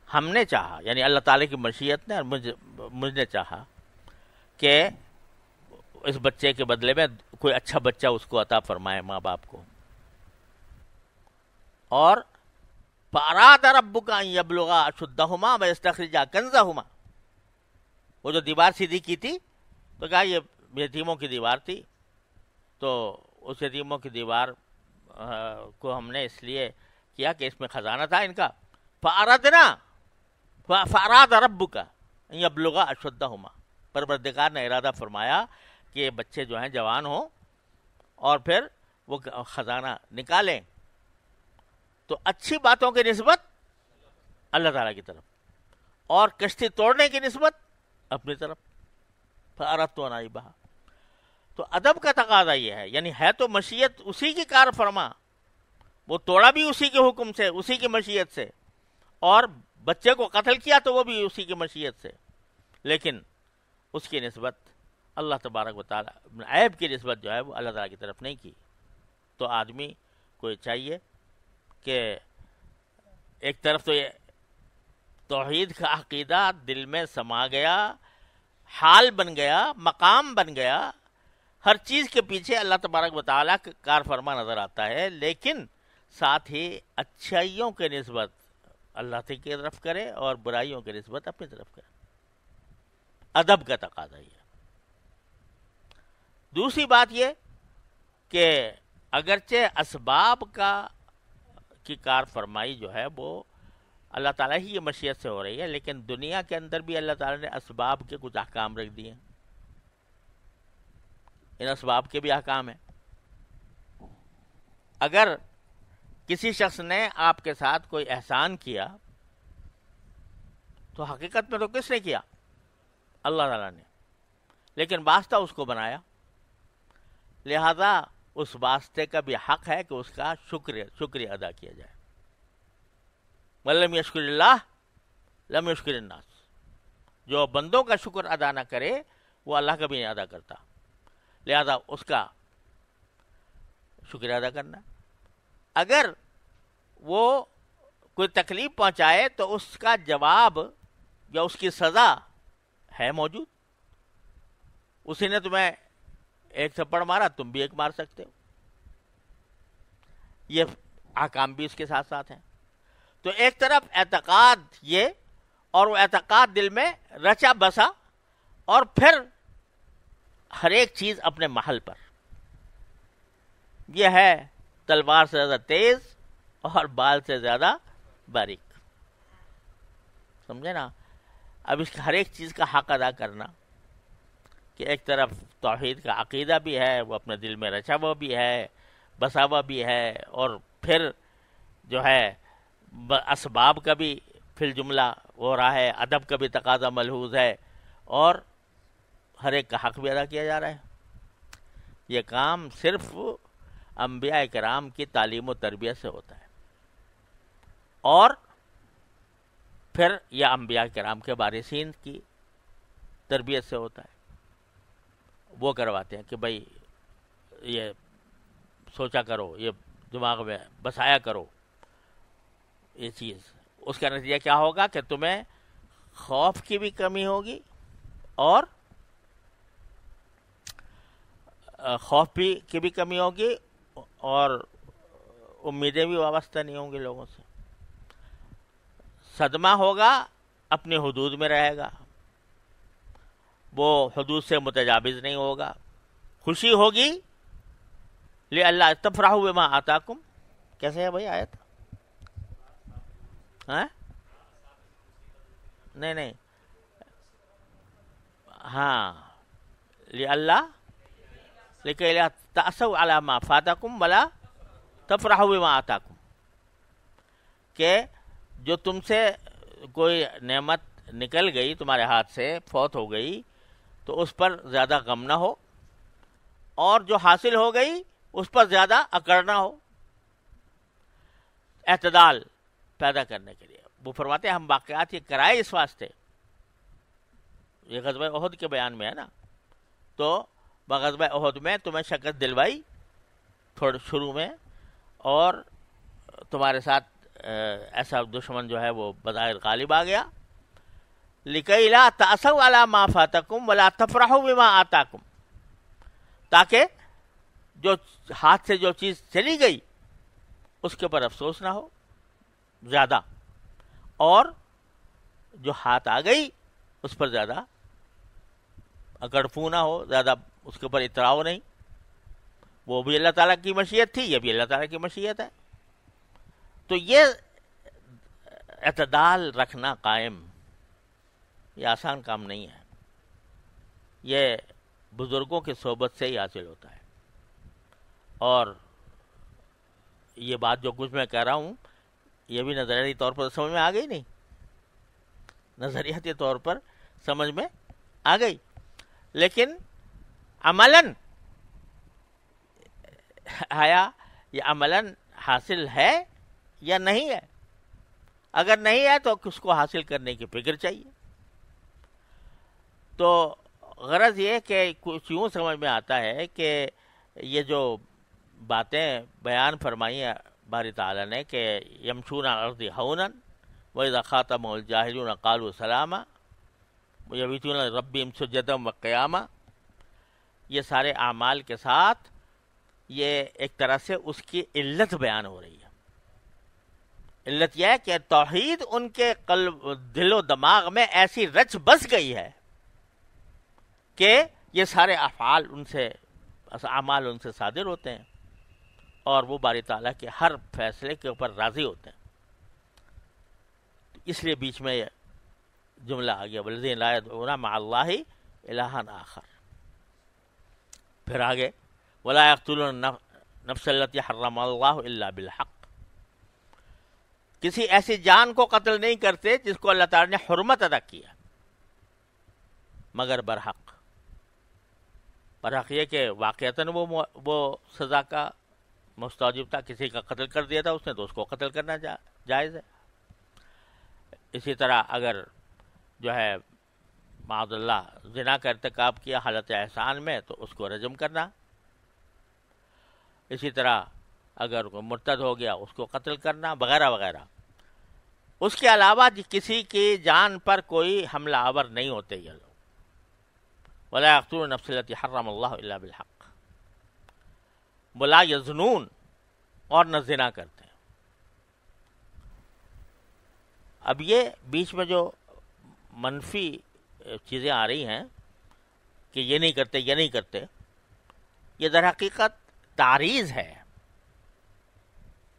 ہم نے چاہا، یعنی اللہ تعالیٰ کی مشیت نے اور مجھ نے چاہا کہ اس بچے کے بدلے میں کوئی اچھا بچہ اس کو عطا فرمائے ماں باپ کو. اور فَأَرَادَ رَبُّكَ أَن يَبْلُغَا أَشُدَّهُمَا وَيَسْتَخْرِجَا كَنزَهُمَا. وہ جو دیوار سیدھی کی تھی تو کہا یہ یتیموں کی دیوار تھی، تو اس یتیموں کی دیوار کو ہم نے اس لیے کیا کہ اس میں خزانہ تھا ان کا. فَأَرَادَ رَبُّكَ أَن يَبْلُغَا أَشُدَّهُمَا. پروردگار نے ارادہ فرمایا کہ یہ بچے جو ہیں جوان ہوں اور پھر وہ خزانہ نکالیں. تو اچھی باتوں کی نسبت اللہ تعالیٰ کی طرف، اور کشتی توڑنے کی نسبت اپنی طرف. فَأَرَدْتُ أَنْ أَعِيبَهَا. تو ادب کا تقاضا یہ ہے، یعنی ہے تو مشیت اسی کی کار فرما، وہ توڑا بھی اسی کے حکم سے، اسی کی مشیت سے، اور بچے کو قتل کیا تو وہ بھی اسی کی مشیت سے، لیکن اس کی نسبت اللہ تبارک و تعالیٰ، عیب کی نسبت جو ہے وہ اللہ تعالیٰ کی طرف نہیں کی. تو آدمی کو چاہیے کہ ایک طرف تو یہ توحید کا عقیدہ دل میں سما گیا، حال بن گیا، مقام بن گیا، ہر چیز کے پیچھے اللہ تبارک و تعالیٰ کا کار فرما نظر آتا ہے، لیکن ساتھ ہی اچھائیوں کے نسبت اللہ کی طرف کرے اور برائیوں کی نسبت اپنی طرف کرے. ادب کا تقاضا یہ. دوسری بات یہ کہ اگرچہ اسباب کی کار فرمائی جو ہے وہ اللہ تعالیٰ ہی یہ مشیت سے ہو رہی ہے، لیکن دنیا کے اندر بھی اللہ تعالیٰ نے اسباب کے کچھ احکام رکھ دیے ہیں. ان اسباب کے بھی احکام ہیں. اگر کسی شخص نے آپ کے ساتھ کوئی احسان کیا تو حقیقت میں تو کس نے کیا؟ اللہ تعالیٰ نے، لیکن واسطہ اس کو بنایا، لہذا اس واسطے کا بھی حق ہے کہ اس کا شکر ادا کیا جائے. وَلَمْ يَشْكُرِ اللَّهَ لَمْ يَشْكُرِ النَّاسِ. جو بندوں کا شکر ادا نہ کرے وہ اللہ کا بھی نہیں ادا کرتا، لہذا اس کا شکر ادا کرنا. اگر وہ کوئی تکلیف پہنچائے تو اس کا جواب یا اس کی سزا ہے موجود. اسی نے تمہیں ایک تھپڑ مارا، تم بھی ایک مار سکتے ہو. یہ احکام بھی اس کے ساتھ ساتھ ہیں. تو ایک طرف اعتقاد یہ، اور وہ اعتقاد دل میں رچا بسا، اور پھر ہر ایک چیز اپنے محل پر. یہ ہے تلوار سے زیادہ تیز اور بال سے زیادہ باریک. سمجھے نا؟ اب اس ہر ایک چیز کا حق ادا کرنا، کہ ایک طرف توحید کا عقیدہ بھی ہے، وہ اپنے دل میں رچا ہوا بھی ہے، بسا ہوا بھی ہے، اور پھر جو ہے اسباب کا بھی فی الجملہ ہو رہا ہے، ادب کا بھی تقاضا ملحوظ ہے، اور ہر ایک کا حق بھی ادا کیا جا رہا ہے. یہ کام صرف انبیاء کرام کی تعلیم و تربیت سے ہوتا ہے، اور پھر یہ انبیاء کرام کے وارثین کی تربیت سے ہوتا ہے. وہ کرواتے ہیں کہ بھائی یہ سوچا کرو، یہ دماغ میں بسایا کرو یہ چیز. اس کا نتیجہ کیا ہوگا کہ تمہیں خوف کی بھی کمی ہوگی، اور کی بھی کمی ہوگی، اور امیدیں بھی وابستہ نہیں ہوں گی لوگوں سے. صدمہ ہوگا، اپنی حدود میں رہے گا، وہ حدود سے متجاوز نہیں ہوگا. خوشی ہوگی لِأَلَّا تَفْرَحُوا بِمَا آتَاكُمْ. کیسے ہے بھائی آیت؟ ہاں نہیں ہاں، لِأَلَّا لِكَيْ لَا تَأْسَوْا عَلَى مَا فَاتَكُمْ وَلَا تَفْرَحُوا بِمَا آتَاكُمْ. کہ جو تم سے کوئی نعمت نکل گئی، تمہارے ہاتھ سے فوت ہو گئی، تو اس پر زیادہ غم نہ ہو، اور جو حاصل ہو گئی اس پر زیادہ اکڑ نہ ہو. اعتدال پیدا کرنے کے لیے وہ فرماتے ہیں ہم واقعات یہ کرائے اس واسطے. یہ غزوہ احد کے بیان میں ہے نا، تو بغزوہ احد میں تمہیں شکست دلوائی تھوڑے شروع میں، اور تمہارے ساتھ ایسا دشمن جو ہے وہ بظاہر غالب آ گیا. لِكَيْ لَا تَأْسَوْا عَلَى مَا فَاتَكُمْ وَلَا تَفْرَحُوا بِمَا آتَاكُمْ. تاکہ جو ہاتھ سے جو چیز چلی گئی اس کے اوپر افسوس نہ ہو زیادہ، اور جو ہاتھ آ گئی اس پر زیادہ اکڑفو نہ ہو، زیادہ اس کے اوپر اتراؤ نہیں. وہ بھی اللہ تعالیٰ کی مشیت تھی، یہ بھی اللہ تعالیٰ کی مشیت ہے. تو یہ اعتدال رکھنا قائم، یہ آسان کام نہیں ہے. یہ بزرگوں کی صحبت سے ہی حاصل ہوتا ہے. اور یہ بات جو کچھ میں کہہ رہا ہوں یہ بھی نظریاتی طور پر سمجھ میں آ گئی نہیں؟ نظریاتی طور پر سمجھ میں آ گئی، لیکن عملاً آیا یہ عملاً حاصل ہے یا نہیں ہے؟ اگر نہیں ہے تو اس کو حاصل کرنے کی فکر چاہیے. تو غرض یہ کہ کچھ یوں سمجھ میں آتا ہے کہ یہ جو باتیں بیان فرمائی ہیں باری تعالیٰ نے کہ یمشون علی الارض ہونا وَإِذَا خَاطَبَهُمُ الْجَاهِلُونَ قَالُوا سَلَامًا وَيَبِيتُونَ لِرَبِّهِمْ سُجَّدًا وَقِيَامًا، یہ سارے اعمال کے ساتھ یہ ایک طرح سے اس کی علت بیان ہو رہی ہے. علت یہ ہے کہ توحید ان کے قلب دل و دماغ میں ایسی رچ بس گئی ہے کہ یہ سارے افعال ان سے اعمال ان سے صادر ہوتے ہیں، اور وہ باری تعالیٰ کے ہر فیصلے کے اوپر راضی ہوتے ہیں. اس لیے بیچ میں یہ جملہ آ گیا وَالَّذِينَ لَا يَدْعُونَ مَعَ اللَّهِ إِلَٰهًا آخَرَ. پھر آگے وَلَا يَقْتُلُونَ النَّفْسَ الَّتِي حَرَّمَ اللَّهُ إِلَّا بِالْحَقِّ. کسی ایسی جان کو قتل نہیں کرتے جس کو اللہ تعالیٰ نے حرمت ادا کیا مگر برحق. برحق یہ کہ واقعتاً وہ سزا کا مستوجب تھا، کسی کا قتل کر دیا تھا اس نے تو اس کو قتل کرنا جائز ہے. اسی طرح اگر جو ہے معاذ اللہ زنا کا ارتکاب کیا حالت احسان میں تو اس کو رجم کرنا. اسی طرح اگر کوئی مرتد ہو گیا اس کو قتل کرنا وغیرہ وغیرہ. اس کے علاوہ کسی کی جان پر کوئی حملہ آور نہیں ہوتے یہ لوگ. وَلَا يَقْتُلُونَ النَّفْسَ الَّتِي حَرَّمَ اللَّهُ إِلَّا بِالْحَقِّ. وَلَا يَزْنُونَ اور نہ زنا کرتے ہیں. اب یہ بیچ میں جو منفی چیزیں آ رہی ہیں کہ یہ نہیں کرتے یہ نہیں کرتے، یہ در حقیقت تعریض ہے،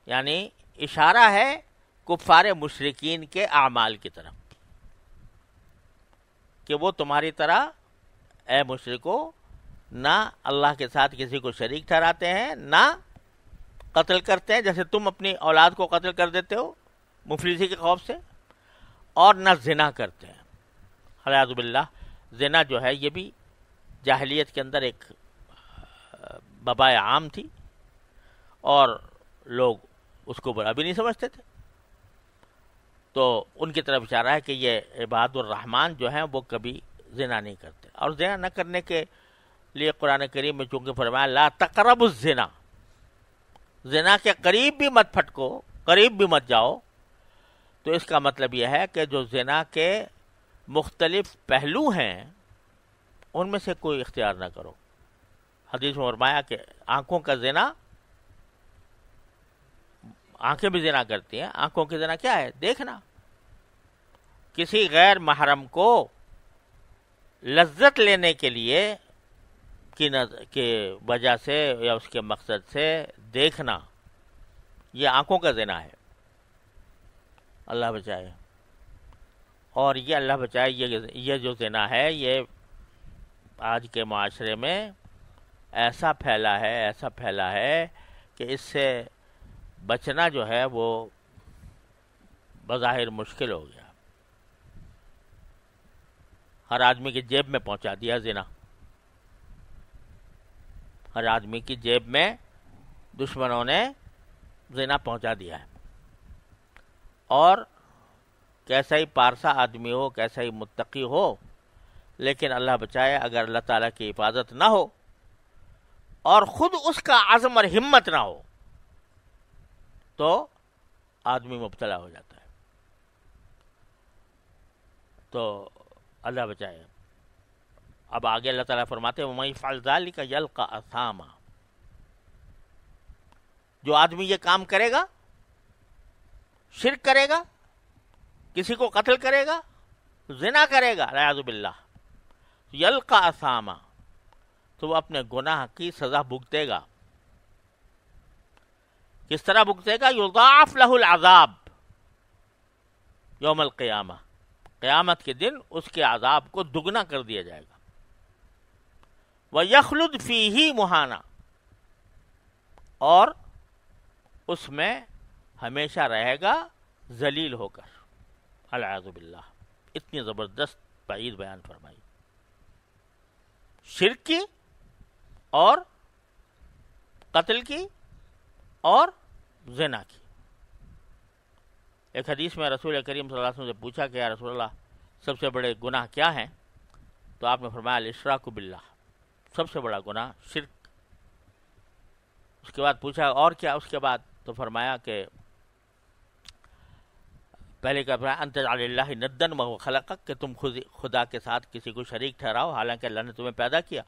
یعنی اشارہ ہے کفار مشرکین کے اعمال کی طرف کہ وہ تمہاری طرح اے مشرکو نہ اللہ کے ساتھ کسی کو شریک ٹھہراتے ہیں، نہ قتل کرتے ہیں جیسے تم اپنی اولاد کو قتل کر دیتے ہو مفلسی کے خوف سے، اور نہ زنا کرتے ہیں. والعیاذ باللہ زنا جو ہے یہ بھی جاہلیت کے اندر ایک وبائے عام تھی اور لوگ اس کو برا بھی نہیں سمجھتے تھے. تو ان کی طرف اشارہ ہے کہ یہ عباد الرحمن جو ہیں وہ کبھی زنا نہیں کرتے. اور زنا نہ کرنے کے لیے قرآن کریم میں چونکہ فرمایا لا تقربوا الزنا، زنا کے قریب بھی مت پھٹکو، قریب بھی مت جاؤ، تو اس کا مطلب یہ ہے کہ جو زنا کے مختلف پہلو ہیں ان میں سے کوئی اختیار نہ کرو. حدیث میں فرمایا کہ آنکھوں کا زنا، آنکھیں بھی زنا کرتی ہیں. آنکھوں کی زنا کیا ہے؟ دیکھنا. کسی غیر محرم کو لذت لینے کے لیے کی وجہ سے یا اس کے مقصد سے دیکھنا، یہ آنکھوں کا زنا ہے. اللہ بچائے. اور یہ اللہ بچائے یہ جو زنا ہے یہ آج کے معاشرے میں ایسا پھیلا ہے کہ اس سے بچنا جو ہے وہ بظاہر مشکل ہو گیا. ہر آدمی کی جیب میں پہنچا دیا زنا. ہر آدمی کی جیب میں دشمنوں نے زنا پہنچا دیا ہے. اور کیسا ہی پارسا آدمی ہو، کیسا ہی متقی ہو، لیکن اللہ بچائے اگر اللہ تعالیٰ کی حفاظت نہ ہو اور خود اس کا عزم اور ہمت نہ ہو تو آدمی مبتلا ہو جاتا ہے. تو اللہ بچائے. اب آگے اللہ تعالیٰ فرماتے ہیں وَمَن يَفْعَلْ ذَلِكَ يَلْقَ أَثَامًا. جو آدمی یہ کام کرے گا، شرک کرے گا، کسی کو قتل کرے گا، زنا کرے گا، والعیاذ باللہ، یلقا اثاما، تو وہ اپنے گناہ کی سزا بھگتے گا. کس طرح بھگتے گا؟ یضاعف لہ العذاب یوم القیامہ، قیامت کے دن اس کے عذاب کو دگنا کر دیا جائے گا. وَيَخْلُدْ فِيهِ مُهَانًا، اور اس میں ہمیشہ رہے گا ذلیل ہو کر. والعیاذ باللہ. اتنی زبردست بعید بیان فرمائی شرک کی اور قتل کی اور زنا کی. ایک حدیث میں رسول کریم صلی اللہ علیہ وسلم سے پوچھا کہ یا رسول اللہ سب سے بڑے گناہ کیا ہیں؟ تو آپ نے فرمایا الاشراک باللہ، سب سے بڑا گناہ شرک. اس کے بعد پوچھا اور کیا؟ اس کے بعد تو فرمایا کہ پہلے کا فرمایا ان تجعل للہ ندا وهو خلقک، کہ تم خدا کے ساتھ کسی کو شریک ٹھہراؤ حالانکہ اللہ نے تمہیں پیدا کیا.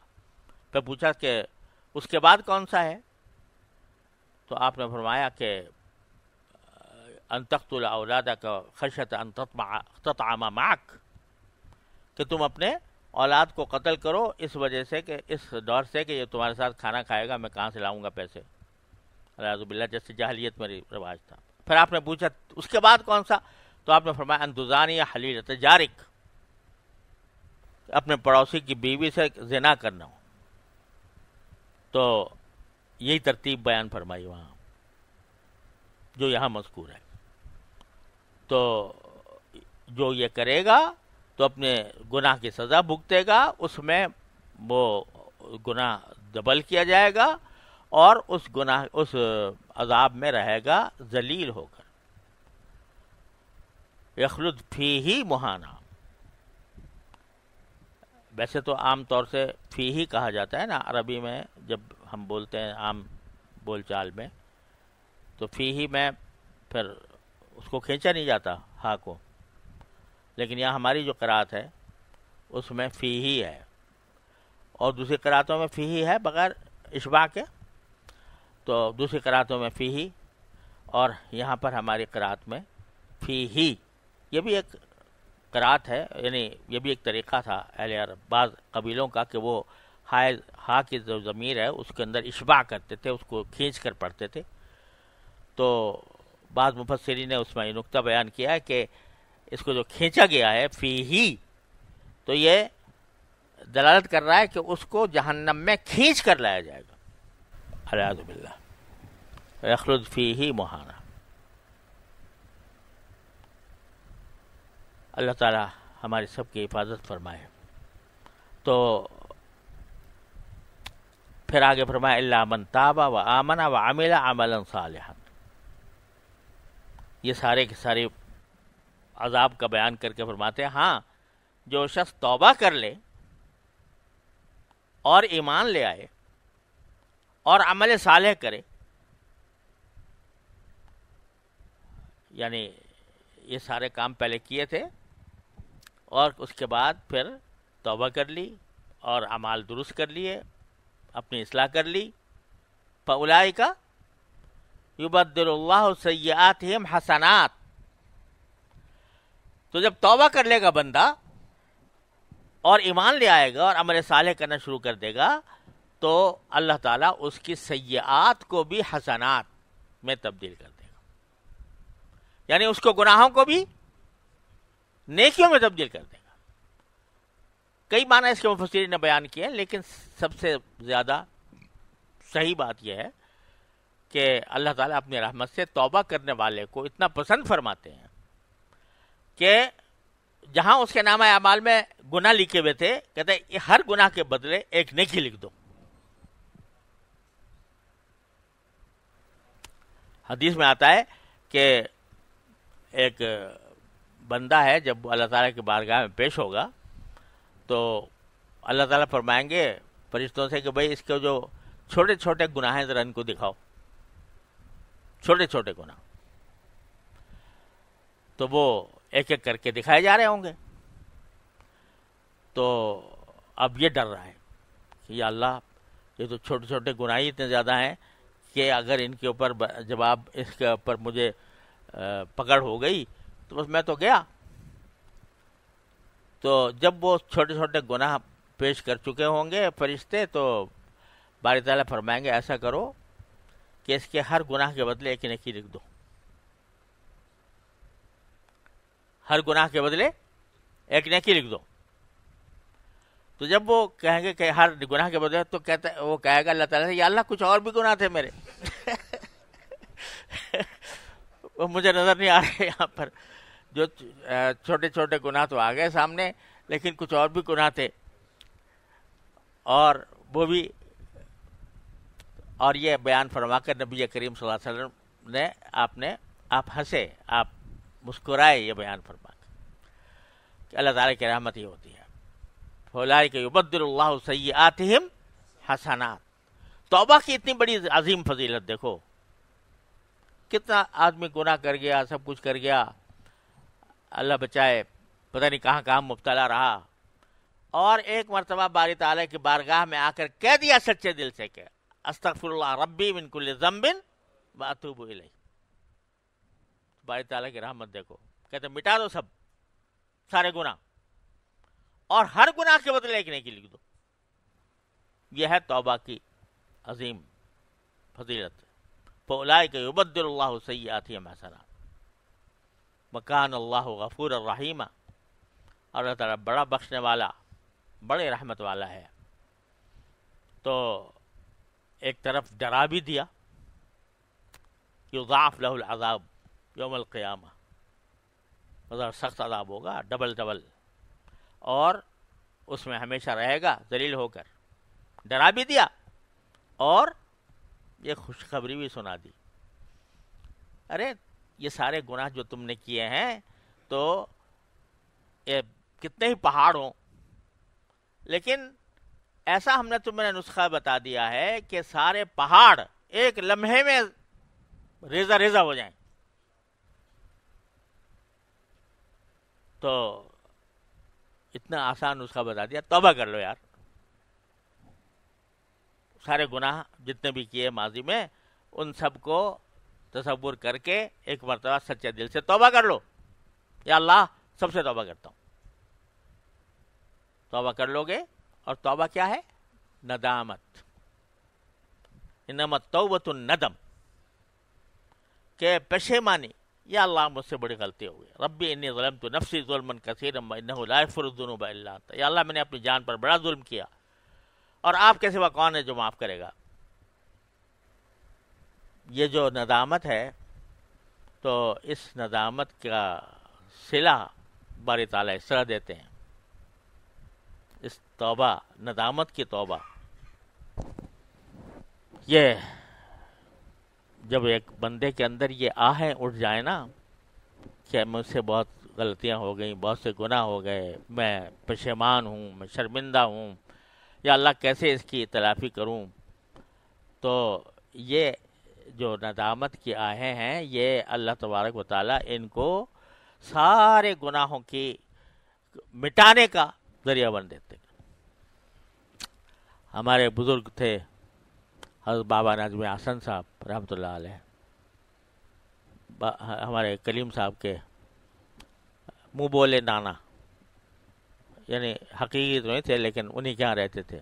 پھر پوچھا کہ اس کے بعد کون سا ہے؟ تو آپ نے فرمایا کہ ان تقتل اولادک خشیۃ ان تطعم معک، کہ تم اپنے اولاد کو قتل کرو اس وجہ سے کہ اس ڈر سے کہ یہ تمہارے ساتھ کھانا کھائے گا، میں کہاں سے لاؤں گا پیسے. اعوذ باللہ، جیسے جاہلیت میں رواج تھا. پھر آپ نے پوچھا اس کے بعد کون سا؟ تو آپ نے فرمایا ان تزانی حلیلۃ جارک، اپنے پڑوسی کی بیوی سے زنا کرنا ہو. تو یہی ترتیب بیان فرمائی وہاں جو یہاں مذکور ہے. تو جو یہ کرے گا تو اپنے گناہ کی سزا بھگتے گا، اس میں وہ گناہ ڈبل کیا جائے گا اور اس عذاب میں رہے گا ذلیل ہو کر. یخلد فیہ مہانا. ویسے تو عام طور سے فی ہی کہا جاتا ہے نا عربی میں، جب ہم بولتے ہیں عام بول چال میں، تو فی ہی میں پھر اس کو کھینچا نہیں جاتا ہا کو، لیکن یہاں ہماری جو قرأت ہے اس میں فی ہی ہے، اور دوسری قرأتوں میں فی ہی ہے بغیر اشباع کے، تو دوسری قرأتوں میں فی ہی، اور یہاں پر ہماری قرأت میں فی ہی. یہ بھی ایک قرأت ہے، یعنی یہ بھی ایک طریقہ تھا اہل عرب بعض قبیلوں کا کہ وہ ہا کی جو ضمیر ہے اس کے اندر اشباع کرتے تھے، اس کو کھینچ کر پڑھتے تھے. تو بعض مفسرین نے اس میں یہ نقطہ بیان کیا ہے کہ اس کو جو کھینچا گیا ہے فی ہی، تو یہ دلالت کر رہا ہے کہ اس کو جہنم میں کھینچ کر لایا جائے گا. اعوذ باللہ. یخلد فیہ مہانا. اللہ تعالی ہماری سب کی حفاظت فرمائے. تو پھر آگے فرمایا الا من تاب و آمن و عمل عملا صالحا. یہ سارے کے سارے عذاب کا بیان کر کے فرماتے ہیں ہاں جو شخص توبہ کر لے اور ایمان لے آئے اور عمل صالح کرے، یعنی یہ سارے کام پہلے کیے تھے اور اس کے بعد پھر توبہ کر لی اور اعمال درست کر لیے، اپنی اصلاح کر لی، فاولئک یبدل اللہ سیئاتہم حسنات. تو جب توبہ کر لے گا بندہ اور ایمان لے آئے گا اور عمل صالح کرنا شروع کر دے گا، تو اللہ تعالیٰ اس کی سیئات کو بھی حسنات میں تبدیل کر دے گا، یعنی اس کو گناہوں کو بھی نیکیوں میں تبدیل کر دے گا. کئی معنی اس کے مفسرین نے بیان کیے ہیں، لیکن سب سے زیادہ صحیح بات یہ ہے کہ اللہ تعالیٰ اپنی رحمت سے توبہ کرنے والے کو اتنا پسند فرماتے ہیں کہ جہاں اس کے نامہ اعمال میں گناہ لکھے ہوئے تھے، کہتے ہیں ہر گناہ کے بدلے ایک نیکی لکھ دو. حدیث میں آتا ہے کہ ایک بندہ ہے جب اللہ تعالیٰ کی بارگاہ میں پیش ہوگا تو اللہ تعالیٰ فرمائیں گے فرشتوں سے کہ بھئی اس کے جو چھوٹے چھوٹے گناہ ہیں ذرا ان کو دکھاؤ، چھوٹے چھوٹے گناہ. تو وہ ایک ایک کر کے دکھائے جا رہے ہوں گے. تو اب یہ ڈر رہا ہے کہ یا اللہ یہ تو چھوٹے چھوٹے گناہ ہی اتنے زیادہ ہیں کہ اگر ان کے اوپر جواب اس کے اوپر مجھے پکڑ ہو گئی تو بس میں تو گیا. تو جب وہ چھوٹے چھوٹے گناہ پیش کر چکے ہوں گے فرشتے، تو باری تعالیٰ فرمائیں گے ایسا کرو کہ اس کے ہر گناہ کے بدلے ایک نیکی لکھ دو، ہر گناہ کے بدلے ایک نیکی لکھ دو. تو جب وہ کہیں گے کہ ہر گناہ کے بدلے، تو وہ کہے گا اللہ تعالیٰ سے یا اللہ کچھ اور بھی گناہ تھے میرے وہ مجھے نظر نہیں آ رہے یہاں پر، جو چھوٹے چھوٹے گناہ تو آ گئے سامنے، لیکن کچھ اور بھی گناہ تھے، اور وہ بھی. اور یہ بیان فرما کر نبی کریم صلی اللہ علیہ وسلم نے آپ ہنسے، آپ مسکرائے، یہ بیان فرما کر کہ اللہ تعالیٰ کی رحمت ہی ہوتی ہے. فاولئک یبدل اللہ سیئاتہم حسنات. توبہ کی اتنی بڑی عظیم فضیلت دیکھو، کتنا آدمی گناہ کر گیا، سب کچھ کر گیا، اللہ بچائے، پتہ نہیں کہاں کہاں مبتلا رہا، اور ایک مرتبہ باری تعالیٰ کی بارگاہ میں آ کر کہہ دیا سچے دل سے کہ استغفر اللہ ربی من کل ذنب واتوب الیہ. باری تعالیٰ کی رحمت دیکھو، کہتے مٹا دو سارے گناہ اور ہر گناہ کے بدلے ایک نیکی لکھ دو. یہ ہے توبہ کی عظیم فضیلت. فاولئک یبدل اللہ سیئاتہم حسنات وکان اللہ غفور الرحیم. اور اللہ تعالیٰ بڑا بخشنے والا، بڑے رحمت والا ہے. تو ایک طرف ڈرا بھی دیا، یضاعف لہ العذاب یوم القیامہ، بہت سخت عذاب ہوگا، ڈبل ڈبل، اور اس میں ہمیشہ رہے گا ذلیل ہو کر. ڈرا بھی دیا اور یہ خوشخبری بھی سنا دی، ارے یہ سارے گناہ جو تم نے کیے ہیں تو یہ کتنے ہی پہاڑ ہوں، لیکن ایسا ہم نے تمہیں نسخہ بتا دیا ہے کہ سارے پہاڑ ایک لمحے میں ریزہ ریزہ ہو جائیں. تو اتنا آسان نسخہ بتا دیا. توبہ کر لو یار، سارے گناہ جتنے بھی کیے ماضی میں ان سب کو تصور کر کے ایک مرتبہ سچے دل سے توبہ کر لو. یا اللہ سب سے توبہ کرتا ہوں. توبہ کر لو گے، اور توبہ کیا ہے؟ ندامت. انما التوبۃ الندم، کہ پشیمانی، یا اللہ مجھ سے بڑی غلطی ہو گئی. ربی انی ظلمت نفسی ظلما کثیرا وانہ لا یغفر الذنوب الا انت. یا اللہ میں نے اپنی جان پر بڑا ظلم کیا، اور آپ کے سوا کون ہے جو معاف کرے گا. یہ جو ندامت ہے، تو اس ندامت کا صلہ باری تعالیٰ اس طرح دیتے ہیں. اس توبہ، ندامت کی توبہ، یہ جب ایک بندے کے اندر یہ آہیں اٹھ جائیں نا کہ مجھ سے بہت غلطیاں ہو گئیں، بہت سے گناہ ہو گئے، میں پشیمان ہوں، میں شرمندہ ہوں، یا اللہ کیسے اس کی تلافی کروں، تو یہ جو ندامت کی آہیں ہیں، یہ اللہ تبارک و تعالیٰ ان کو سارے گناہوں کی مٹانے کا ذریعہ بن دیتے. ہمارے بزرگ تھے حضرت بابا نجم حسن صاحب رحمۃ اللہ علیہ، ہمارے کلیم صاحب کے منہ بولے نانا، یعنی حقیقی تو نہیں تھے لیکن انہی کے یہاں رہتے تھے.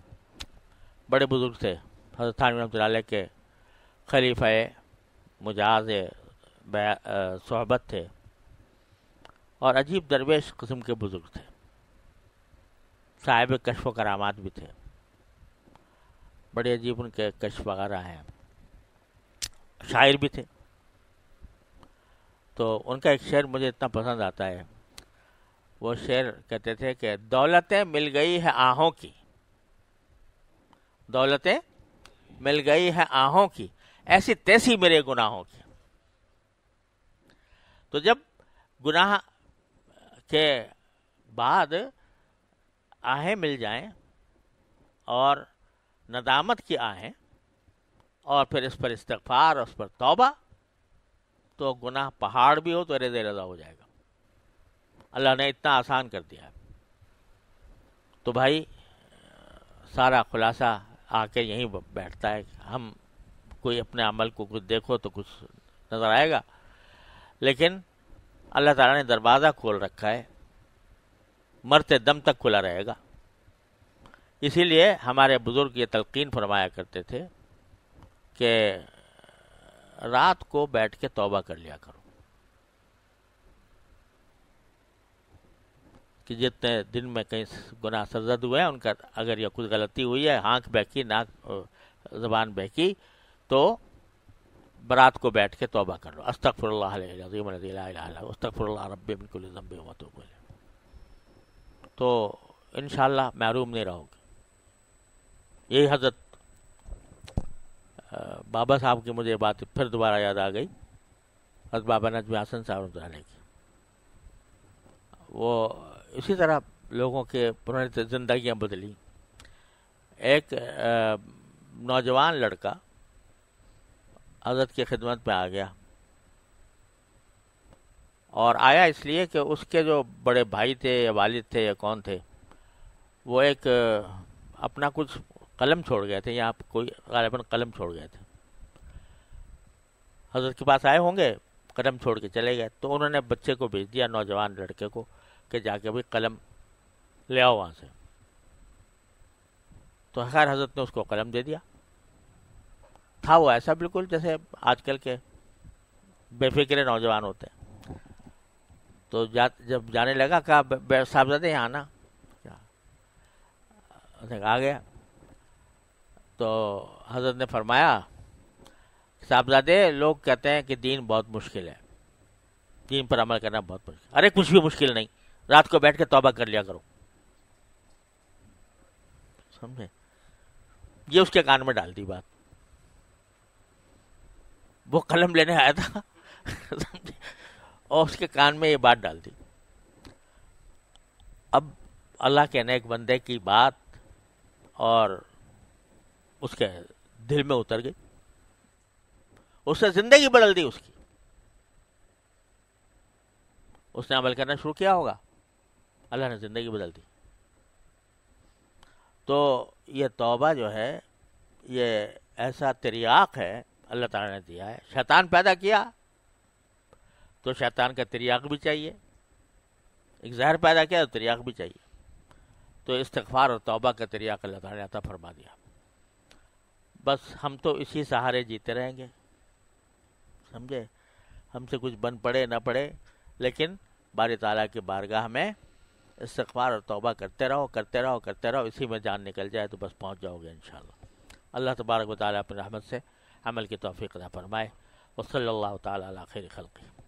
بڑے بزرگ تھے، حضرت تھانوی رحمۃ اللہ علیہ کے خلیفہ مجاز صحبت تھے، اور عجیب درویش قسم کے بزرگ تھے، صاحب کشف و کرامات بھی تھے. بڑے عجیب ان کے کشف وغیرہ ہیں. شاعر بھی تھے. تو ان کا ایک شعر مجھے اتنا پسند آتا ہے. وہ شعر کہتے تھے کہ دولتیں مل گئی ہے آہوں کی، دولتیں مل گئی ہے آہوں کی، ایسی تیسی میرے گناہوں کی. تو جب گناہ کے بعد آہیں مل جائیں اور ندامت کی آہیں، اور پھر اس پر استغفار اور اس پر توبہ، تو گناہ پہاڑ بھی ہو تو ریزہ ریزہ ہو جائے گا. اللہ نے اتنا آسان کر دیا ہے. تو بھائی سارا خلاصہ آ کے یہیں بیٹھتا ہے. ہم کوئی اپنے عمل کو کچھ دیکھو تو کچھ نظر آئے گا، لیکن اللہ تعالیٰ نے دروازہ کھول رکھا ہے، مرتے دم تک کھلا رہے گا. اسی لیے ہمارے بزرگ یہ تلقین فرمایا کرتے تھے کہ رات کو بیٹھ کے توبہ کر لیا کرو، کہ جتنے دن میں کہیں گناہ سرزد ہوئے ہیں ان کا اگر یہ کچھ غلطی ہوئی ہے، آنکھ بہکی، ناک زبان بہکی، تو برات کو بیٹھ کے توبہ کر لو. استغفر اللہ العظیم الذی لا الہ الا هو استغفر اللہ ربی من کل ذنب واتوب الیہ. تو انشاءاللہ محروم نہیں رہو گے. یہی حضرت بابا صاحب کی مجھے بات پھر دوبارہ یاد آ گئی، حضرت بابا نجم حسن صاحب رحمۃ اللہ علیہ کی. وہ اسی طرح لوگوں کے پرانے زندگیاں بدلی. ایک نوجوان لڑکا حضرت کی خدمت میں آ گیا، اور آیا اس لیے کہ اس کے جو بڑے بھائی تھے یا والد تھے یا کون تھے، وہ ایک اپنا کچھ قلم چھوڑ گئے تھے، یہاں کوئی غالباً قلم چھوڑ گئے تھے. حضرت کے پاس آئے ہوں گے، قلم چھوڑ کے چلے گئے. تو انہوں نے بچے کو بھیج دیا، نوجوان لڑکے کو، کہ جا کے بھی قلم لے آؤ وہاں سے. تو خیر حضرت نے اس کو قلم دے دیا. تھا وہ ایسا بالکل جیسے آج کل کے بے فکر نوجوان ہوتے ہیں. تو جب جانے لگا کہا صاحبزادے یہاں آنا، آ گیا. تو حضرت نے فرمایا صاحبزادے لوگ کہتے ہیں کہ دین بہت مشکل ہے، دین پر عمل کرنا بہت مشکل. ارے کچھ بھی مشکل نہیں، رات کو بیٹھ کے توبہ کر لیا کرو. سمجھے؟ یہ اس کے کان میں ڈال دی بات. وہ قلم لینے آیا تھا اور اس کے کان میں یہ بات ڈال دی. اب اللہ کے نیک بندے کی بات اور اس کے دل میں اتر گئی، اس سے زندگی بدل دی اس کی، اس نے عمل کرنا شروع کیا ہوگا، اللہ نے زندگی بدل دی۔ تو یہ توبہ جو ہے یہ ایسا تریاق ہے اللہ تعالیٰ نے دیا ہے۔ شیطان پیدا کیا تو شیطان کا تریاق بھی چاہیے، ایک زہر پیدا کیا تو تریاق بھی چاہیے، تو استغفار اور توبہ کا تریاق اللہ تعالیٰ نے عطا فرما دیا۔ بس ہم تو اسی سہارے جیتے رہیں گے، سمجھے، ہم سے کچھ بن پڑے نہ پڑے، لیکن باری تعالیٰ کی بارگاہ میں استغفار اور توبہ کرتے رہو کرتے رہو کرتے رہو، اسی میں جان نکل جائے تو بس پہنچ جاؤ گے انشاءاللہ۔ اللہ تبارک و تعالیٰ اپنی رحمت سے عمل کی توفیق عطا فرمائے۔ وصلی اللہ تعالیٰ علی خیر خلقہ۔